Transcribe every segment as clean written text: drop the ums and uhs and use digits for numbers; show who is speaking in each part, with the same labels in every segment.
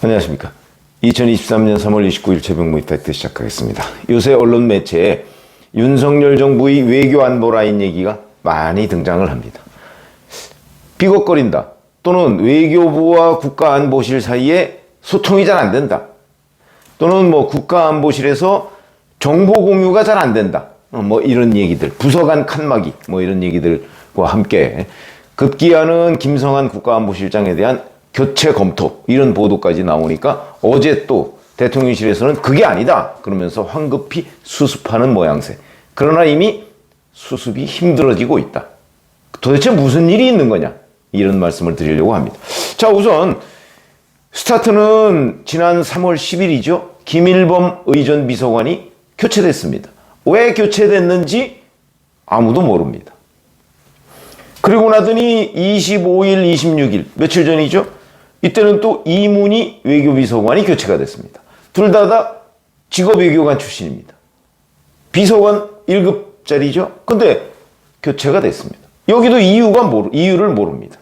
Speaker 1: 안녕하십니까. 2023년 3월 29일 최병무 이펙트 시작하겠습니다. 요새 언론 매체에 윤석열 정부의 외교 안보 라인 얘기가 많이 등장을 합니다. 삐걱거린다 또는 외교부와 국가안보실 사이에 소통이 잘 안 된다 또는 국가안보실에서 정보 공유가 잘 안 된다 이런 얘기들, 부서 간 칸막이 이런 얘기들과 함께 급기야는 김성한 국가안보실장에 대한 교체 검토 이런 보도까지 나오니까 어제 또 대통령실에서는 그게 아니다 그러면서 황급히 수습하는 모양새. 그러나 이미 수습이 힘들어지고 있다. 도대체 무슨 일이 있는 거냐 이런 말씀을 드리려고 합니다. 자, 우선 스타트는 지난 3월 10일이죠. 김일범 의전 비서관이 교체됐습니다. 왜 교체됐는지 아무도 모릅니다. 그리고 나더니 25일, 26일 며칠 전이죠. 이때는 또 이문희 외교비서관이 교체가 됐습니다. 둘 다 직업외교관 출신입니다. 비서관 1급짜리죠. 근데 교체가 됐습니다. 여기도 이유를 모릅니다.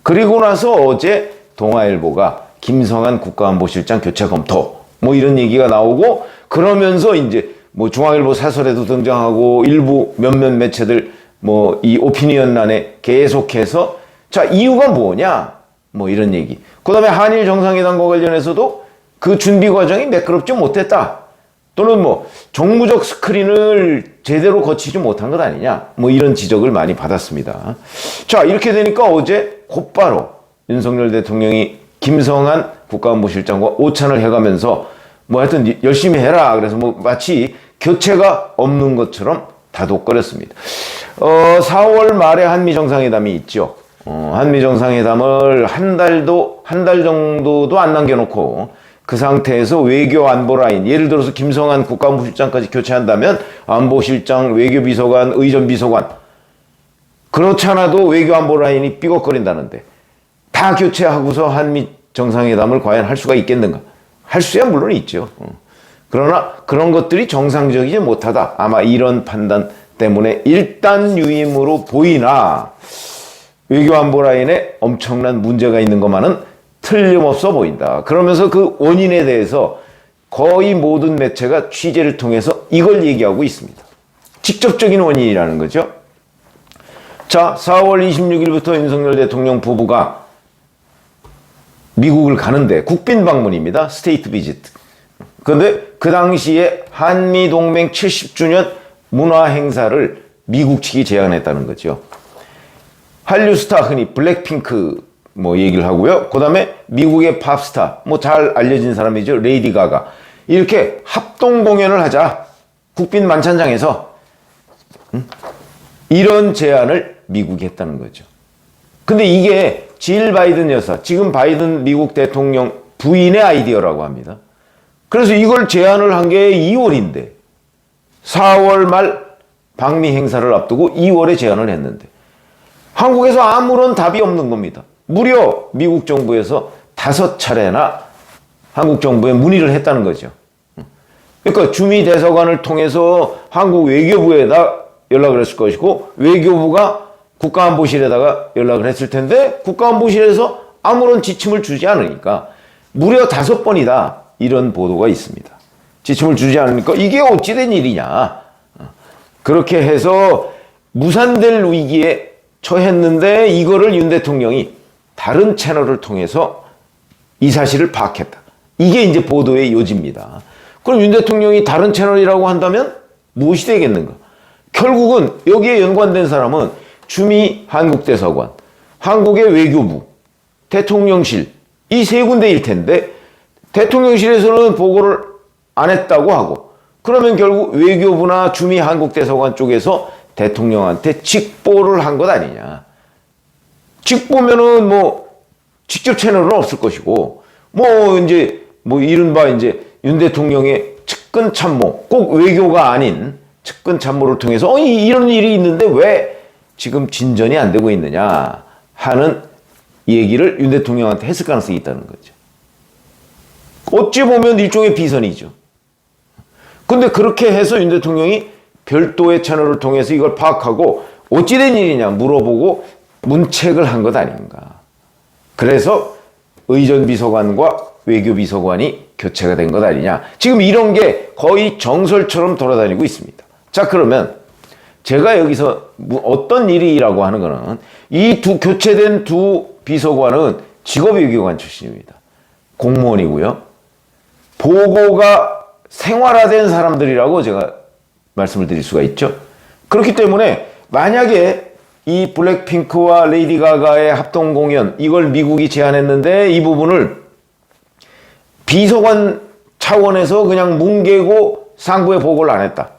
Speaker 1: 그리고 나서 어제 동아일보가 김성한 국가안보실장 교체 검토 이런 얘기가 나오고, 그러면서 이제 중앙일보 사설에도 등장하고 일부 몇몇 매체들 이 오피니언란에 계속해서 자, 이유가 뭐냐 이런 얘기. 그 다음에 한일 정상회담과 관련해서도 그 준비 과정이 매끄럽지 못했다 또는 정무적 스크린을 제대로 거치지 못한 것 아니냐 이런 지적을 많이 받았습니다. 자, 이렇게 되니까 어제 곧바로 윤석열 대통령이 김성한 국가안보실장과 오찬을 해가면서 하여튼 열심히 해라 그래서 마치 교체가 없는 것처럼 다독거렸습니다. 4월 말에 한미 정상회담이 있죠. 한미 정상회담을 한 달 정도도 안 남겨놓고 그 상태에서 외교 안보 라인, 예를 들어서 김성한 국가안보실장까지 교체한다면 안보실장, 외교비서관, 의전비서관, 그렇지 않아도 외교 안보 라인이 삐걱거린다는데 다 교체하고서 한미 정상회담을 과연 할 수가 있겠는가? 할 수야 물론 있죠. 그러나 그런 것들이 정상적이지 못하다. 아마 이런 판단 때문에 일단 유임으로 보이나 외교 안보 라인에 엄청난 문제가 있는 것만은 틀림없어 보인다. 그러면서 그 원인에 대해서 거의 모든 매체가 취재를 통해서 이걸 얘기하고 있습니다. 직접적인 원인이라는 거죠. 자, 4월 26일부터 윤석열 대통령 부부가 미국을 가는데 국빈 방문입니다. 스테이트 비지트. 그런데 그 당시에 한미동맹 70주년 문화 행사를 미국 측이 제안했다는 거죠. 한류 스타 흔히 블랙핑크 얘기를 하고요. 그 다음에 미국의 팝스타 잘 알려진 사람이죠. 레이디 가가. 이렇게 합동 공연을 하자. 국빈 만찬장에서 이런 제안을 미국이 했다는 거죠. 근데 이게 질 바이든 여사, 지금 바이든 미국 대통령 부인의 아이디어라고 합니다. 그래서 이걸 제안을 한 게 2월인데 4월 말 방미 행사를 앞두고 2월에 제안을 했는데 한국에서 아무런 답이 없는 겁니다. 무려 미국 정부에서 5차례나 한국 정부에 문의를 했다는 거죠. 그러니까 주미 대사관을 통해서 한국 외교부에다 연락을 했을 것이고 외교부가 국가안보실에다가 연락을 했을 텐데 국가안보실에서 아무런 지침을 주지 않으니까 무려 5번이다 이런 보도가 있습니다. 지침을 주지 않으니까 이게 어찌된 일이냐. 그렇게 해서 무산될 위기에 처했는데 이거를 윤 대통령이 다른 채널을 통해서 이 사실을 파악했다. 이게 이제 보도의 요지입니다. 그럼 윤 대통령이 다른 채널이라고 한다면 무엇이 되겠는가? 결국은 여기에 연관된 사람은 주미 한국대사관, 한국의 외교부, 대통령실 이 세 군데일 텐데 대통령실에서는 보고를 안 했다고 하고 그러면 결국 외교부나 주미 한국대사관 쪽에서 대통령한테 직보를 한 것 아니냐. 직보면은 직접 채널은 없을 것이고 이른바 윤 대통령의 측근 참모, 꼭 외교가 아닌 측근 참모를 통해서 이런 일이 있는데 왜 지금 진전이 안 되고 있느냐 하는 얘기를 윤 대통령한테 했을 가능성이 있다는 거죠. 어찌 보면 일종의 비선이죠. 근데 그렇게 해서 윤 대통령이 별도의 채널을 통해서 이걸 파악하고 어찌된 일이냐 물어보고 문책을 한 것 아닌가. 그래서 의전비서관과 외교비서관이 교체가 된 것 아니냐. 지금 이런 게 거의 정설처럼 돌아다니고 있습니다. 자, 그러면 제가 여기서 어떤 일이라고 하는 거는 이 교체된 두 비서관은 직업외교관 출신입니다. 공무원이고요. 보고가 생활화된 사람들이라고 제가 말씀을 드릴 수가 있죠. 그렇기 때문에 만약에 이 블랙핑크와 레이디 가가의 합동 공연, 이걸 미국이 제안했는데 이 부분을 비서관 차원에서 그냥 뭉개고 상부에 보고를 안 했다.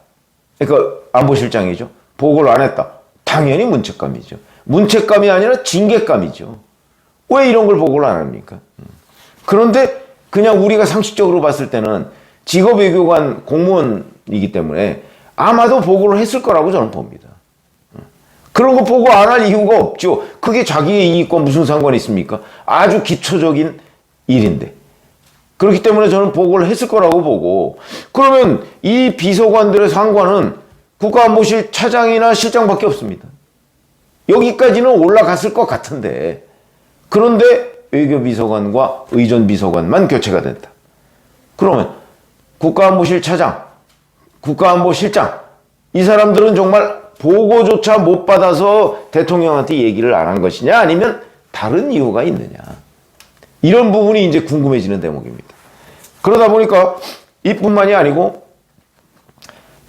Speaker 1: 그러니까 안보실장이죠. 보고를 안 했다. 당연히 문책감이죠. 문책감이 아니라 징계감이죠. 왜 이런 걸 보고를 안 합니까? 그런데 그냥 우리가 상식적으로 봤을 때는 직업외교관 공무원이기 때문에 아마도 보고를 했을 거라고 저는 봅니다. 그런 거 보고 안 할 이유가 없죠. 그게 자기의 이익과 무슨 상관이 있습니까? 아주 기초적인 일인데. 그렇기 때문에 저는 보고를 했을 거라고 보고, 그러면 이 비서관들의 상관은 국가안보실 차장이나 실장밖에 없습니다. 여기까지는 올라갔을 것 같은데, 그런데 외교비서관과 의전비서관만 교체가 된다. 그러면 국가안보실 차장, 국가안보실장, 이 사람들은 정말 보고조차 못 받아서 대통령한테 얘기를 안 한 것이냐, 아니면 다른 이유가 있느냐. 이런 부분이 이제 궁금해지는 대목입니다. 그러다 보니까 이뿐만이 아니고,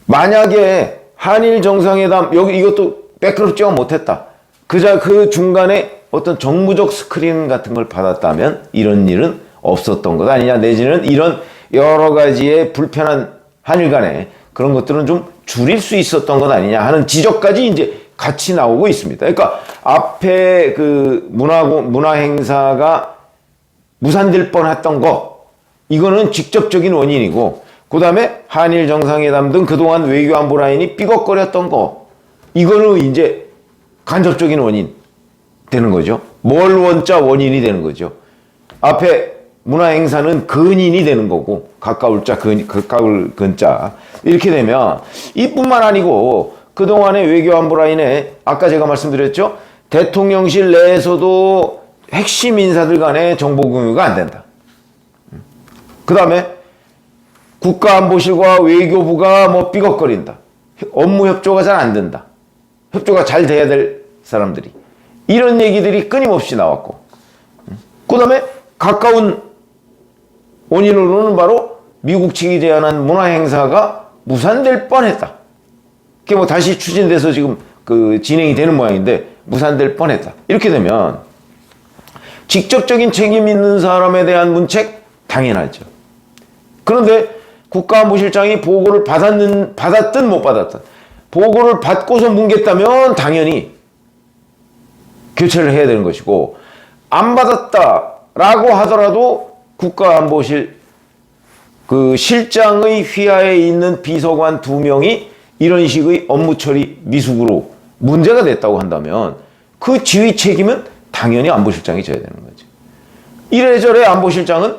Speaker 1: 만약에 한일 정상회담, 여기 이것도 매끄럽지가 못했다. 그 중간에 어떤 정무적 스크린 같은 걸 받았다면 이런 일은 없었던 것 아니냐, 내지는 이런 여러 가지의 불편한 한일 간에 그런 것들은 좀 줄일 수 있었던 것 아니냐 하는 지적까지 이제 같이 나오고 있습니다. 그러니까 앞에 그 문화 행사가 무산될 뻔했던 거, 이거는 직접적인 원인이고, 그 다음에 한일 정상회담 등 그동안 외교안보 라인이 삐걱거렸던 거, 이거는 이제 간접적인 원인 되는 거죠. 뭘 원자 원인이 되는 거죠. 앞에 문화 행사는 근인이 되는 거고, 가까울 자, 가까울 근자. 이렇게 되면 이뿐만 아니고 그동안의 외교안보 라인에 아까 제가 말씀드렸죠. 대통령실 내에서도 핵심 인사들 간의 정보 공유가 안 된다. 그 다음에 국가안보실과 외교부가 뭐 삐걱거린다. 업무 협조가 잘 안 된다. 협조가 잘 돼야 될 사람들이. 이런 얘기들이 끊임없이 나왔고. 그 다음에 가까운 원인으로는 바로 미국 측이 제안한 문화행사가 무산될 뻔했다. 그게 뭐 다시 추진돼서 지금 그 진행이 되는 모양인데 무산될 뻔했다. 이렇게 되면 직접적인 책임 있는 사람에 대한 문책 당연하죠. 그런데 국가안보실장이 보고를 받았든 못 받았든 보고를 받고서 뭉갰다면 당연히 교체를 해야 되는 것이고, 안 받았다라고 하더라도 국가안보실 그 실장의 휘하에 있는 비서관 2명이 이런 식의 업무 처리 미숙으로 문제가 됐다고 한다면 그 지휘 책임은 당연히 안보실장이 져야 되는 거죠. 이래저래 안보실장은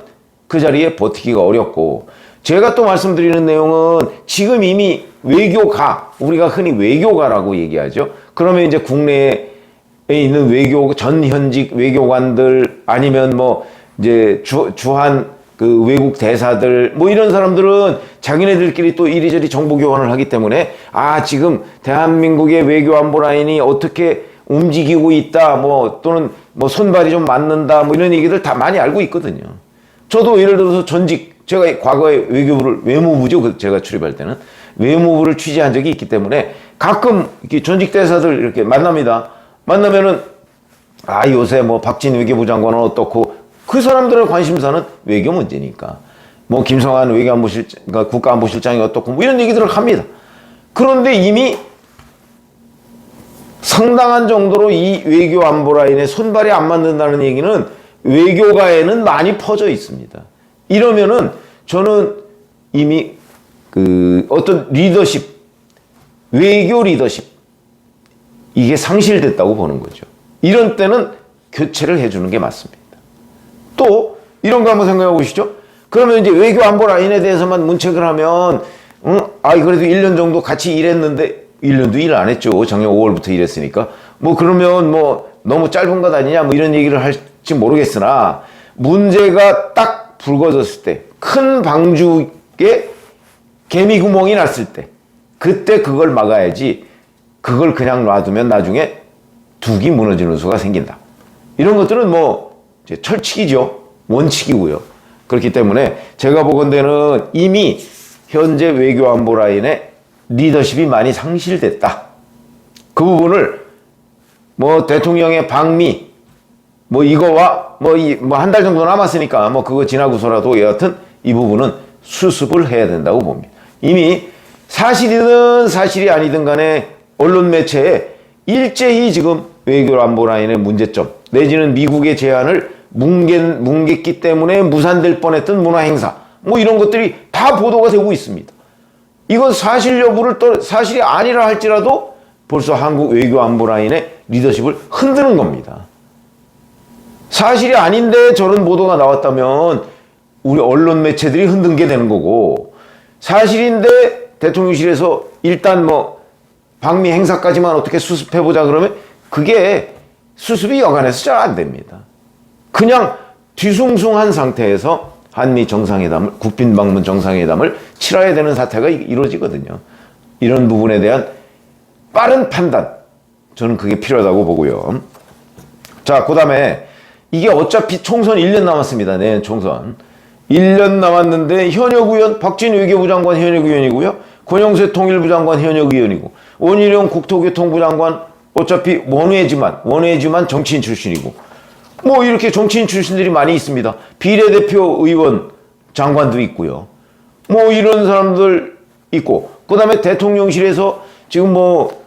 Speaker 1: 그 자리에 버티기가 어렵고, 제가 또 말씀드리는 내용은 지금 이미 외교가, 우리가 흔히 외교가라고 얘기하죠. 그러면 이제 국내에 있는 전현직 외교관들, 아니면 뭐 이제 주한 그 외국 대사들, 뭐 이런 사람들은 자기네들끼리 또 이리저리 정보 교환을 하기 때문에, 지금 대한민국의 외교안보 라인이 어떻게 움직이고 있다, 뭐 또는 뭐 손발이 좀 맞는다, 뭐 이런 얘기들 다 많이 알고 있거든요. 저도 예를 들어서 제가 과거에 외무부죠. 제가 출입할 때는 외무부를 취재한 적이 있기 때문에 가끔 이렇게 전직 대사들 이렇게 만납니다. 만나면은 요새 뭐 박진 외교부 장관은 어떻고, 그 사람들의 관심사는 외교 문제니까 뭐 김성한 그러니까 국가안보실장이 어떻고 뭐 이런 얘기들을 합니다. 그런데 이미 상당한 정도로 이 외교안보 라인에 손발이 안 맞는다는 얘기는 외교가에는 많이 퍼져 있습니다. 이러면은 저는 이미 그 어떤 리더십, 외교 리더십, 이게 상실됐다고 보는 거죠. 이런 때는 교체를 해주는 게 맞습니다. 또 이런 거 한번 생각해 보시죠. 그러면 이제 외교 안보 라인에 대해서만 문책을 하면, 그래도 1년 정도 같이 일했는데 1년도 일 안 했죠. 작년 5월부터 일했으니까. 뭐 그러면 뭐 너무 짧은 것 아니냐, 뭐 이런 얘기를 할지 모르겠으나, 문제가 딱 불거졌을 때, 큰 방죽에 개미 구멍이 났을 때, 그때 그걸 막아야지, 그걸 그냥 놔두면 나중에 둑이 무너지는 수가 생긴다. 이런 것들은 뭐 이제 철칙이죠. 원칙이고요. 그렇기 때문에 제가 보건대는 이미 현재 외교안보 라인의 리더십이 많이 상실됐다. 그 부분을 뭐 대통령의 방미 뭐 이거와 뭐 한 달 정도 남았으니까 뭐 그거 지나고서라도 여하튼 이 부분은 수습을 해야 된다고 봅니다. 이미 사실이든 사실이 아니든 간에 언론 매체에 일제히 지금 외교안보 라인의 문제점 내지는 미국의 제안을 뭉갰기 때문에 무산될 뻔했던 문화행사 뭐 이런 것들이 다 보도가 되고 있습니다. 이건 사실 여부를 사실이 아니라 할지라도 벌써 한국 외교안보 라인의 리더십을 흔드는 겁니다. 사실이 아닌데 저런 보도가 나왔다면 우리 언론 매체들이 흔든 게 되는 거고, 사실인데 대통령실에서 일단 뭐 방미 행사까지만 어떻게 수습해보자 그러면 그게 수습이 여간해서 잘 안 됩니다. 그냥 뒤숭숭한 상태에서 한미 정상회담을, 국빈 방문 정상회담을 치러야 되는 사태가 이루어지거든요. 이런 부분에 대한 빠른 판단, 저는 그게 필요하다고 보고요. 자, 그 다음에 이게 어차피 총선 1년 남았습니다. 내년 총선. 1년 남았는데 현역 의원, 박진 외교부 장관 현역 의원이고요. 권영세 통일부 장관 현역 의원이고, 원희룡 국토교통부 장관 어차피 원외지만 정치인 출신이고, 뭐 이렇게 정치인 출신들이 많이 있습니다. 비례대표 의원 장관도 있고요. 뭐 이런 사람들 있고, 그 다음에 대통령실에서 지금 뭐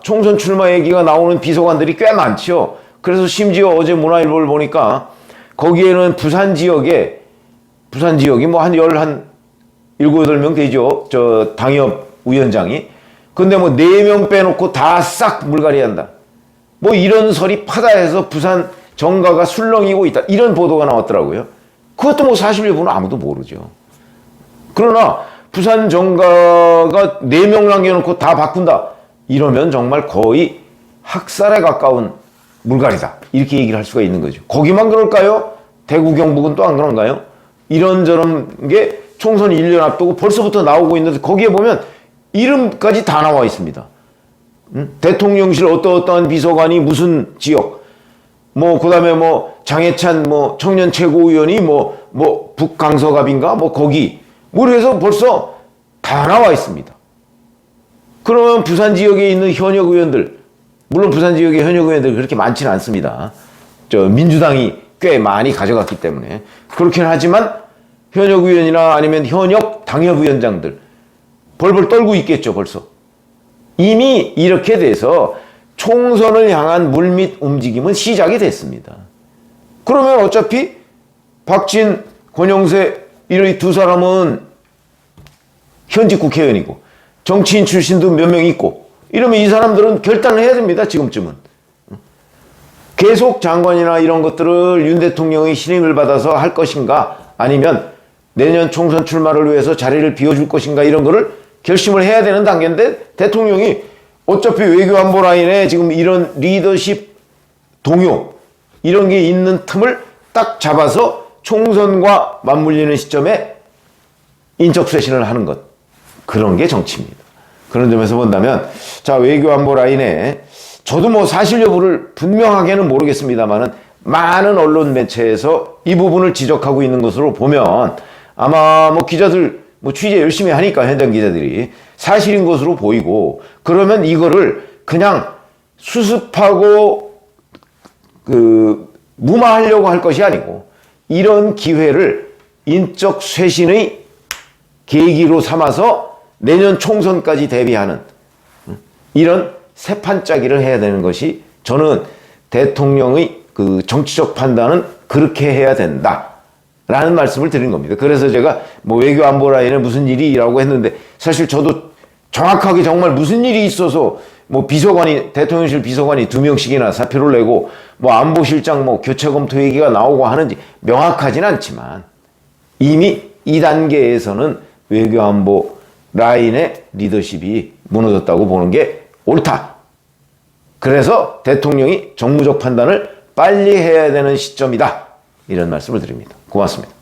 Speaker 1: 총선 출마 얘기가 나오는 비서관들이 꽤 많죠. 그래서 심지어 어제 문화일보를 보니까 거기에는 부산 지역이 뭐 한 7, 8명 되죠. 저 당협 위원장이. 근데 뭐 4명 빼놓고 다 싹 물갈이 한다. 뭐 이런 설이 파다해서 부산 정가가 술렁이고 있다. 이런 보도가 나왔더라고요. 그것도 뭐 사실 여부는 아무도 모르죠. 그러나 부산 정가가 4명 남겨놓고 다 바꾼다. 이러면 정말 거의 학살에 가까운 물갈이다. 이렇게 얘기를 할 수가 있는 거죠. 거기만 그럴까요? 대구 경북은 또 안 그런가요? 이런저런 게 총선 1년 앞두고 벌써부터 나오고 있는데 거기에 보면 이름까지 다 나와 있습니다. 대통령실 어떠한 비서관이 무슨 지역, 뭐 그다음에 뭐 장해찬 뭐 청년 최고위원이 뭐 북강서갑인가 뭐 거기 뭐 그래서 벌써 다 나와 있습니다. 그러면 부산 지역에 있는 현역 의원들, 물론 부산 지역의 현역 의원들 그렇게 많지는 않습니다. 민주당이 꽤 많이 가져갔기 때문에 그렇긴 하지만 현역 의원이나 아니면 현역 당협위원장들 벌벌 떨고 있겠죠. 벌써 이미 이렇게 돼서 총선을 향한 물밑 움직임은 시작이 됐습니다. 그러면 어차피 박진, 권영세 이런 두 사람은 현직 국회의원이고 정치인 출신도 몇 명 있고 이러면 이 사람들은 결단을 해야 됩니다. 지금쯤은. 계속 장관이나 이런 것들을 윤 대통령의 신임을 받아서 할 것인가 아니면 내년 총선 출마를 위해서 자리를 비워줄 것인가 이런 거를 결심을 해야 되는 단계인데 대통령이 어차피 외교안보 라인에 지금 이런 리더십 동요 이런 게 있는 틈을 딱 잡아서 총선과 맞물리는 시점에 인적 쇄신을 하는 것, 그런 게 정치입니다. 그런 점에서 본다면 자, 외교안보 라인에 저도 뭐 사실 여부를 분명하게는 모르겠습니다만은 많은 언론 매체에서 이 부분을 지적하고 있는 것으로 보면 아마 뭐 기자들 뭐 취재 열심히 하니까 현장 기자들이 사실인 것으로 보이고, 그러면 이거를 그냥 수습하고 무마하려고 할 것이 아니고 이런 기회를 인적 쇄신의 계기로 삼아서 내년 총선까지 대비하는 이런 새 판짜기를 해야 되는 것이, 저는 대통령의 그 정치적 판단은 그렇게 해야 된다 라는 말씀을 드린 겁니다. 그래서 제가 뭐 외교안보 라인에 무슨 일이라고 했는데 사실 저도 정확하게 정말 무슨 일이 있어서 뭐 대통령실 비서관이 2명씩이나 사표를 내고 뭐 안보실장 뭐 교체 검토 얘기가 나오고 하는지 명확하진 않지만 이미 이 단계에서는 외교안보 라인의 리더십이 무너졌다고 보는 게 옳다. 그래서 대통령이 정무적 판단을 빨리 해야 되는 시점이다. 이런 말씀을 드립니다. 고맙습니다.